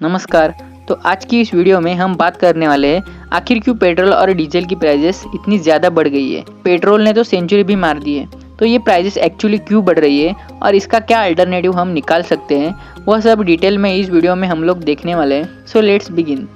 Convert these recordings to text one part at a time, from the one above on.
नमस्कार। तो आज की इस वीडियो में हम बात करने वाले हैं आखिर क्यों पेट्रोल और डीजल की प्राइसेस इतनी ज़्यादा बढ़ गई है। पेट्रोल ने तो सेंचुरी भी मार दी है, तो ये प्राइसेस एक्चुअली क्यों बढ़ रही है और इसका क्या अल्टरनेटिव हम निकाल सकते हैं, वह सब डिटेल में इस वीडियो में हम लोग देखने वाले हैं। So let's begin.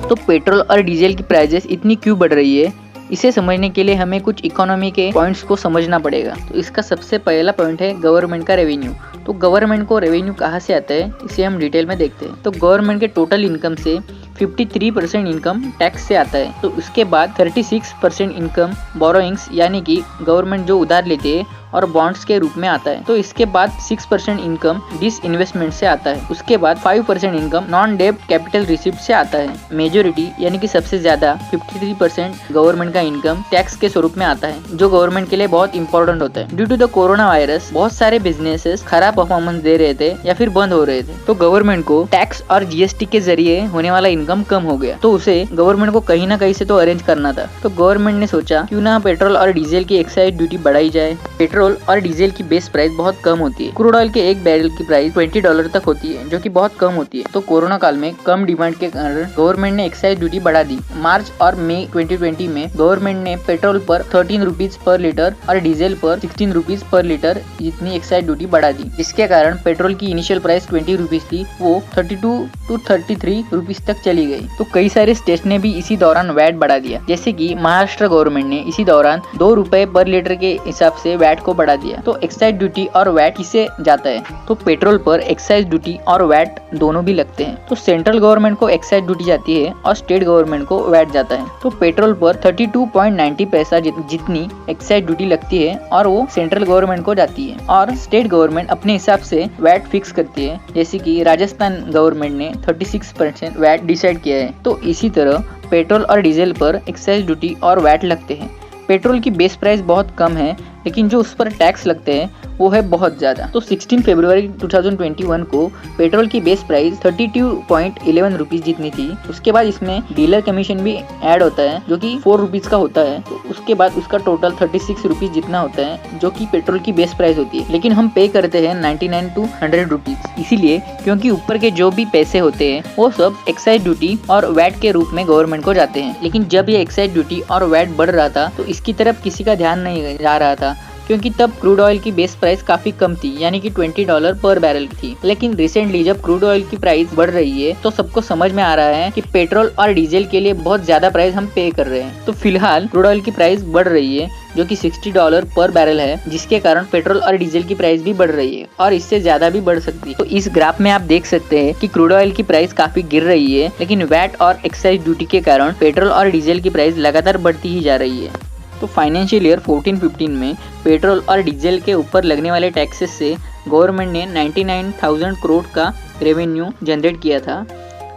तो पेट्रोल और डीजल की प्राइसेस इतनी क्यों बढ़ रही है, इसे समझने के लिए हमें कुछ इकोनॉमी के पॉइंट्स को समझना पड़ेगा। तो इसका सबसे पहला पॉइंट है गवर्नमेंट का रेवेन्यू। तो गवर्नमेंट को रेवेन्यू कहाँ से आता है, इसे हम डिटेल में देखते हैं। तो गवर्नमेंट के टोटल इनकम से 53% इनकम टैक्स से आता है। तो उसके बाद 36% इनकम बोरोइंग्स यानी कि गवर्नमेंट जो उधार लेते हैं और बॉन्ड्स के रूप में आता है। तो इसके बाद 6% इनकम डिसइन्वेस्टमेंट से आता है। उसके बाद 5% इनकम नॉन डेब्ट कैपिटल रिसिप्ट से आता है। मेजोरिटी यानी कि सबसे ज्यादा 53% गवर्नमेंट का इनकम टैक्स के स्वरूप में आता है, जो गवर्नमेंट के लिए बहुत इंपॉर्टेंट होता है। Due to the corona virus बहुत सारे बिजनेसेस खराब परफॉर्मेंस दे रहे थे या फिर बंद हो रहे थे, तो गवर्नमेंट को टैक्स और जीएसटी के जरिए होने वाला इनकम कम हो गया। तो उसे गवर्नमेंट को कहीं ना कहीं से तो अरेंज करना था। तो गवर्नमेंट ने सोचा क्यों ना पेट्रोल और डीजल की एक्साइज ड्यूटी बढ़ाई जाए। पेट्रोल और डीजल की बेस प्राइस बहुत कम होती है। क्रूड ऑयल के एक बैरल की प्राइस $20 तक होती है, जो कि बहुत कम होती है। तो कोरोना काल में कम डिमांड के कारण गवर्नमेंट ने एक्साइज ड्यूटी बढ़ा दी। मार्च और मई 2020 में गवर्नमेंट ने पेट्रोल पर 13 रुपीज पर लीटर और डीजल पर 16 रुपीज पर लीटर जितनी एक्साइज ड्यूटी बढ़ा दी, जिसके कारण पेट्रोल की इनिशियल प्राइस 20 रुपीज थी, वो 32 to 33 रुपीज तक चली गई। तो कई सारे स्टेट ने भी इसी दौरान वैट बढ़ा दिया, जैसे कि महाराष्ट्र गवर्नमेंट ने इसी दौरान 2 रुपए पर लीटर के हिसाब से वैट को बढ़ा दिया। तो एक्साइज ड्यूटी और वैट किसे जाता है, तो पेट्रोल पर एक्साइज ड्यूटी और वैट दोनों भी लगते हैं। तो सेंट्रल गवर्नमेंट को एक्साइज ड्यूटी जाती है और स्टेट गवर्नमेंट को वैट जाता है। तो पेट्रोल पर 32.90 पैसा जितनी एक्साइज ड्यूटी लगती है और वो सेंट्रल गवर्नमेंट को जाती है, और स्टेट गवर्नमेंट अपने हिसाब से वैट फिक्स करती है, जैसे कि राजस्थान गवर्नमेंट ने 36% वैट डिसाइड किया है। तो इसी तरह पेट्रोल और डीजल पर एक्साइज ड्यूटी और वैट लगते हैं। पेट्रोल की बेस प्राइस बहुत कम है, लेकिन जो उस पर टैक्स लगते हैं वो है बहुत ज्यादा। तो 16 फरवरी 2021 को पेट्रोल की बेस प्राइस 32.11 रुपीज जितनी थी। उसके बाद इसमें डीलर कमीशन भी ऐड होता है, जो कि 4 रुपीज का होता है। तो उसके बाद उसका टोटल 36 रुपीज जितना होता है, जो कि पेट्रोल की बेस प्राइस होती है। लेकिन हम पे करते हैं 99 to 100 रुपीज, इसीलिए क्योंकि ऊपर के जो भी पैसे होते हैं वो सब एक्साइज ड्यूटी और वैट के रूप में गवर्नमेंट को जाते हैं। लेकिन जब ये एक्साइज ड्यूटी और वैट बढ़ रहा था तो इसकी तरफ किसी का ध्यान नहीं जा रहा था, क्योंकि तब क्रूड ऑयल की बेस प्राइस काफी कम थी, यानी कि $20 पर बैरल थी। लेकिन रिसेंटली जब क्रूड ऑयल की प्राइस बढ़ रही है तो सबको समझ में आ रहा है कि पेट्रोल और डीजल के लिए बहुत ज्यादा प्राइस हम पे कर रहे हैं। तो फिलहाल क्रूड ऑयल की प्राइस बढ़ रही है, जो कि $60 पर बैरल है, जिसके कारण पेट्रोल और डीजल की प्राइस भी बढ़ रही है और इससे ज्यादा भी बढ़ सकती है। तो इस ग्राफ में आप देख सकते हैं कि क्रूड ऑयल की प्राइस काफी गिर रही है, लेकिन वैट और एक्साइज ड्यूटी के कारण पेट्रोल और डीजल की प्राइस लगातार बढ़ती ही जा रही है। तो फाइनेंशियल ईयर 14-15 में पेट्रोल और डीजल के ऊपर लगने वाले टैक्सेस से गवर्नमेंट ने 99,000 करोड़ का रेवेन्यू जनरेट किया था,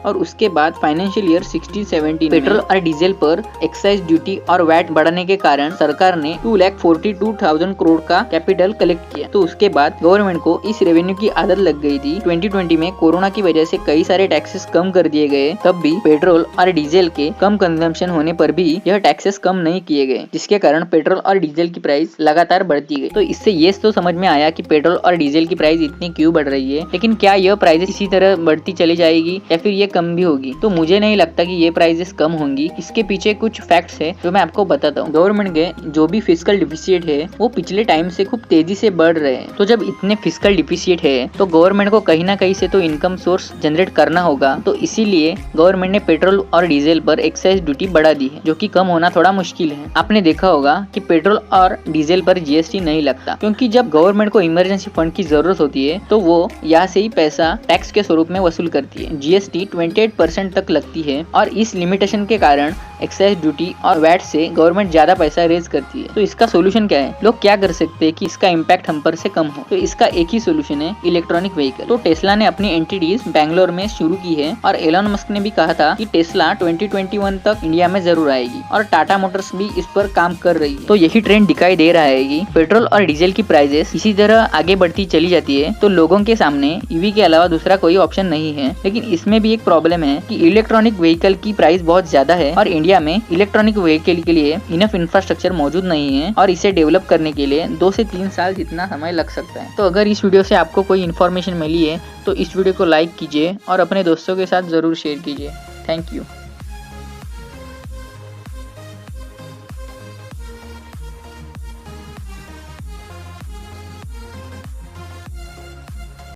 और उसके बाद फाइनेंशियल ईयर 16-17 पेट्रोल और डीजल पर एक्साइज ड्यूटी और वैट बढ़ाने के कारण सरकार ने 2,42,000 करोड़ का कैपिटल कलेक्ट किया। तो उसके बाद गवर्नमेंट को इस रेवेन्यू की आदत लग गई थी। 2020 में कोरोना की वजह से कई सारे टैक्सेस कम कर दिए गए, तब भी पेट्रोल और डीजल के कम कंजम्पशन होने पर भी यह टैक्सेस कम नहीं किए गए, जिसके कारण पेट्रोल और डीजल की प्राइस लगातार बढ़ती गई। तो इससे ये तो समझ में आया कि पेट्रोल और डीजल की प्राइस इतनी क्यों बढ़ रही है, लेकिन क्या यह प्राइस इसी तरह बढ़ती चली जाएगी या फिर ये कम भी होगी? तो मुझे नहीं लगता कि ये प्राइसेस कम होंगी। इसके पीछे कुछ फैक्ट्स है जो मैं आपको बताता हूँ। गवर्नमेंट के जो भी फिस्कल डिफिसिट है वो पिछले टाइम से खूब तेजी से बढ़ रहे हैं। तो जब इतने फिस्कल डिफिसिट है तो गवर्नमेंट को कहीं ना कहीं से तो इनकम सोर्स जनरेट करना होगा। तो इसीलिए गवर्नमेंट ने पेट्रोल और डीजल पर एक्साइज ड्यूटी बढ़ा दी है, जो कि कम होना थोड़ा मुश्किल है। आपने देखा होगा कि पेट्रोल और डीजल पर जीएसटी नहीं लगता, क्योंकि जब गवर्नमेंट को इमरजेंसी फंड की जरूरत होती है तो वो यहाँ से ही पैसा टैक्स के स्वरूप में वसूल करती है। जीएसटी 28% तक लगती है, और इस लिमिटेशन के कारण एक्साइज ड्यूटी और वैट से गवर्नमेंट ज्यादा पैसा रेज करती है। तो इसका सोल्यूशन क्या है? लोग क्या कर सकते हैं कि इसका इम्पैक्ट हम पर से कम हो? तो इसका एक ही सोल्यूशन है, इलेक्ट्रॉनिक व्हीकल। तो टेस्ला ने अपनी एंटिटीज बैंगलोर में शुरू की है, और एलन मस्क ने भी कहा था कि टेस्ला 2021 तक इंडिया में जरूर आएगी, और टाटा मोटर्स भी इस पर काम कर रही है। तो यही ट्रेंड दिखाई दे रहा है कि पेट्रोल और डीजल की प्राइसेस इसी तरह आगे बढ़ती चली जाती है तो लोगों के सामने ईवी के अलावा दूसरा कोई ऑप्शन नहीं है। लेकिन इसमें भी एक प्रॉब्लम है कि इलेक्ट्रॉनिक व्हीकल की प्राइस बहुत ज्यादा है और इंडिया में इलेक्ट्रॉनिक व्हीकल के लिए इनफ इंफ्रास्ट्रक्चर मौजूद नहीं है और इसे डेवलप करने के लिए 2 से 3 साल जितना समय लग सकता है। तो अगर इस वीडियो से आपको कोई इन्फॉर्मेशन मिली है तो इस वीडियो को लाइक कीजिए और अपने दोस्तों के साथ जरूर शेयर कीजिए। Thank you.